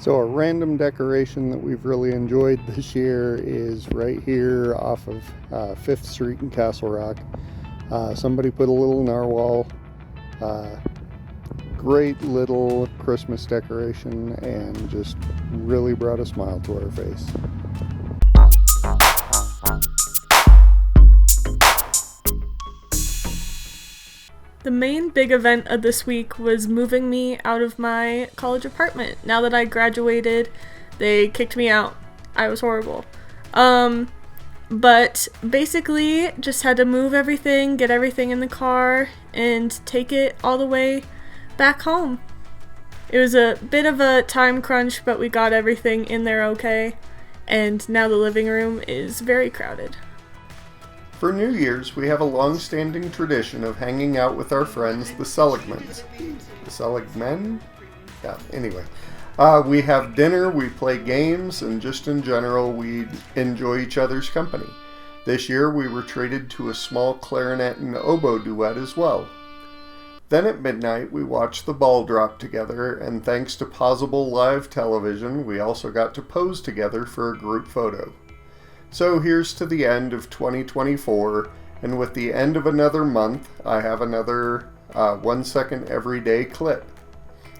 So a random decoration that we've really enjoyed this year is right here off of 5th Street in Castle Rock. Somebody put a little narwhal, great little Christmas decoration, and just really brought a smile to our face. The main big event of this week was moving me out of my college apartment. Now that I graduated, they kicked me out. I was horrible. But basically just had to move everything, get everything in the car, and take it all the way back home. It was a bit of a time crunch, but we got everything in there okay, and now the living room is very crowded. For New Year's, we have a long-standing tradition of hanging out with our friends, the Seligmanns. The Seligmen? Yeah, anyway. We have dinner, we play games, and just in general, we enjoy each other's company. This year, we were treated to a small clarinet and oboe duet as well. Then at midnight, we watched the ball drop together, and thanks to pausable live television, we also got to pose together for a group photo. So here's to the end of 2024, and with the end of another month, I have another 1 second every day clip.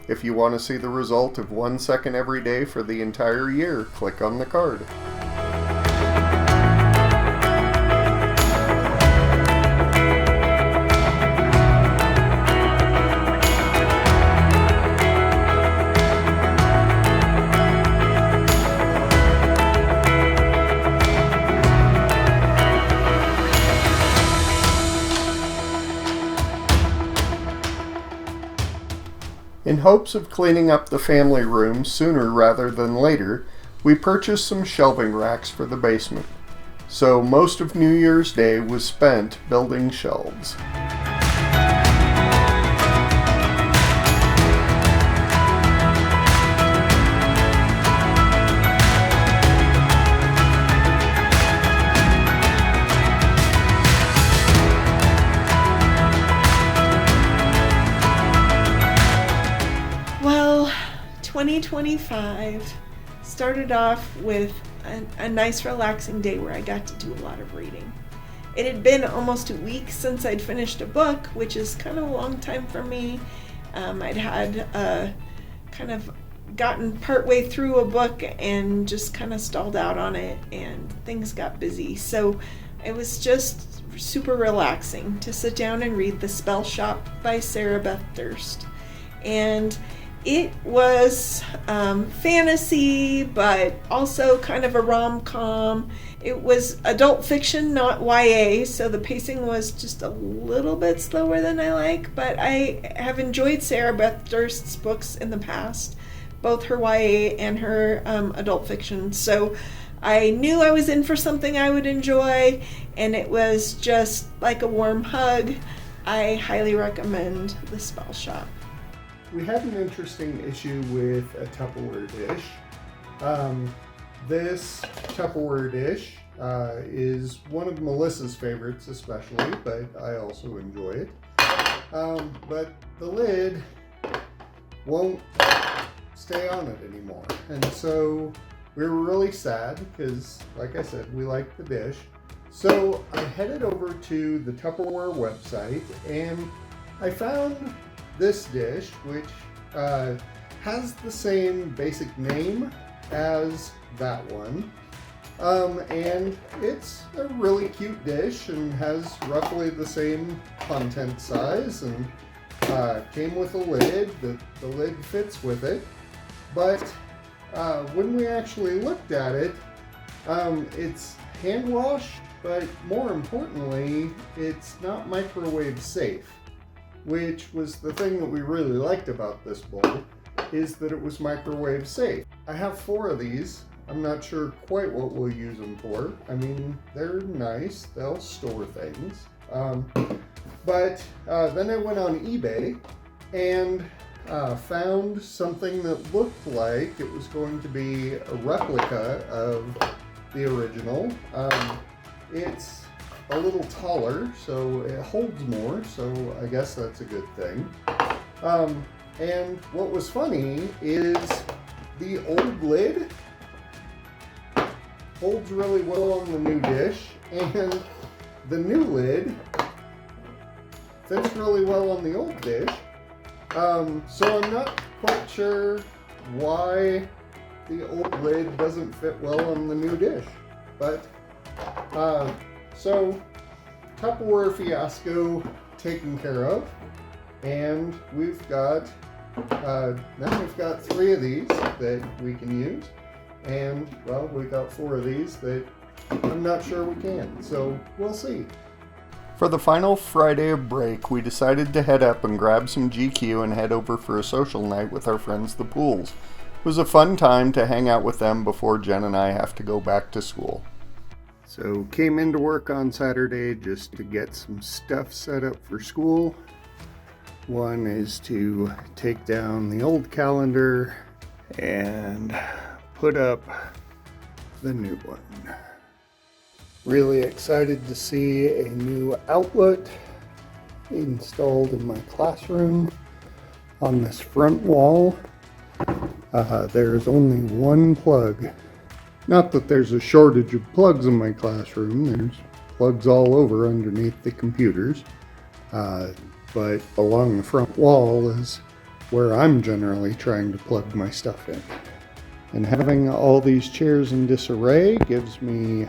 If you want to see the result of 1 second every day for the entire year, click on the card. In hopes of cleaning up the family room sooner rather than later, we purchased some shelving racks for the basement. So most of New Year's Day was spent building shelves. Well, 2025 started off with a nice relaxing day where I got to do a lot of reading. It had been almost a week since I'd finished a book, which is kind of a long time for me. I'd had kind of gotten partway through a book and just kind of stalled out on it, and things got busy. So it was just super relaxing to sit down and read The Spellshop by Beth Durst. And it was fantasy, but also kind of a rom-com. It was adult fiction, not YA, so the pacing was just a little bit slower than I like, but I have enjoyed Beth Durst's books in the past, both her YA and her adult fiction, so I knew I was in for something I would enjoy, and it was just like a warm hug. I highly recommend The Spellshop. We had an interesting issue with a Tupperware dish. This Tupperware dish is one of Melissa's favorites especially, but I also enjoy it. But the lid won't stay on it anymore. And so we were really sad because, like I said, we like the dish. So I headed over to the Tupperware website and I found this dish, which has the same basic name as that one, and it's a really cute dish and has roughly the same content size, and came with a lid. The lid fits with it, but when we actually looked at it, it's hand washed, but more importantly, it's not microwave safe, which was the thing that we really liked about this bowl, is that it was microwave safe. I have 4 of these. I'm not sure quite what we'll use them for. I mean, they're nice. They'll store things. But then I went on eBay and found something that looked like it was going to be a replica of the original. It's a little taller, so it holds more, so I guess that's a good thing. And what was funny is the old lid holds really well on the new dish, and the new lid fits really well on the old dish. So I'm not quite sure why the old lid doesn't fit well on the new dish. But, so Tupperware fiasco taken care of. And we've got, now we've got 3 of these that we can use. And, well, we've got 4 of these that I'm not sure we can. So we'll see. For the final Friday of break, we decided to head up and grab some GQ and head over for a social night with our friends the Pools. It was a fun time to hang out with them before Jen and I have to go back to school. So came into work on Saturday just to get some stuff set up for school. One is to take down the old calendar and put up the new one. Really excited to see a new outlet installed in my classroom on this front wall. There's only one plug. Not that there's a shortage of plugs in my classroom. There's plugs all over underneath the computers. But along the front wall is where I'm generally trying to plug my stuff in. And having all these chairs in disarray gives me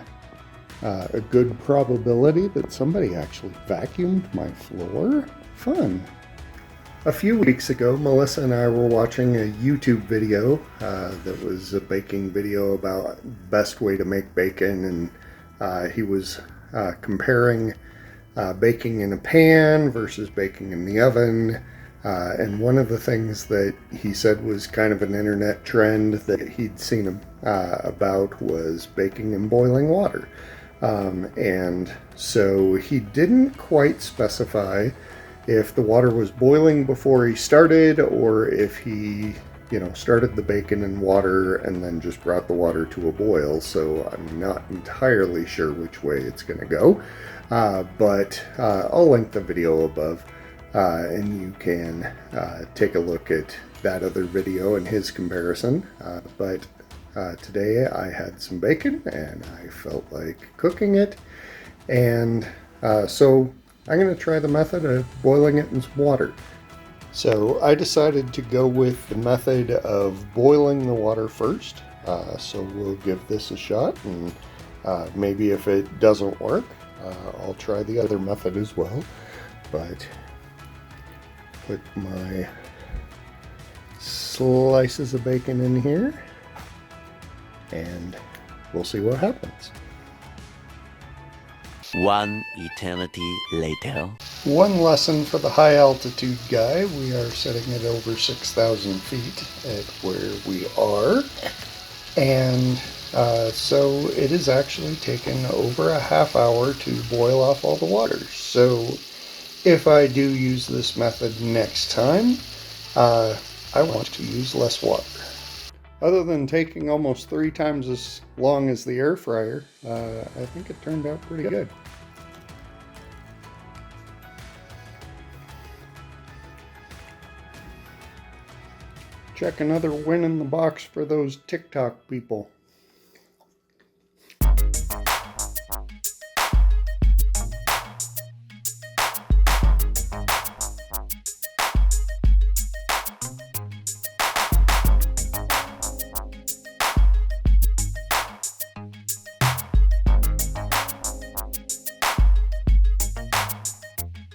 a good probability that somebody actually vacuumed my floor. Fun. A few weeks ago, Melissa and I were watching a YouTube video that was a baking video about best way to make bacon, and he was comparing baking in a pan versus baking in the oven. And one of the things that he said was kind of an internet trend that he'd seen about was baking in boiling water. And so he didn't quite specify if the water was boiling before he started, or if he, started the bacon in water and then just brought the water to a boil. So I'm not entirely sure which way it's going to go. But I'll link the video above, and you can take a look at that other video and his comparison. But today I had some bacon and I felt like cooking it, and so I'm going to try the method of boiling it in some water. So I decided to go with the method of boiling the water first, so we'll give this a shot, and maybe if it doesn't work, I'll try the other method as well. But put my slices of bacon in here, and we'll see what happens. One eternity later. One lesson for the high altitude guy. We are sitting at over 6,000 feet at where we are. And so it has actually taken over a half hour to boil off all the water. So if I do use this method next time, I want to use less water. Other than taking almost 3 times as long as the air fryer, I think it turned out pretty good. Check another win in the box for those TikTok people.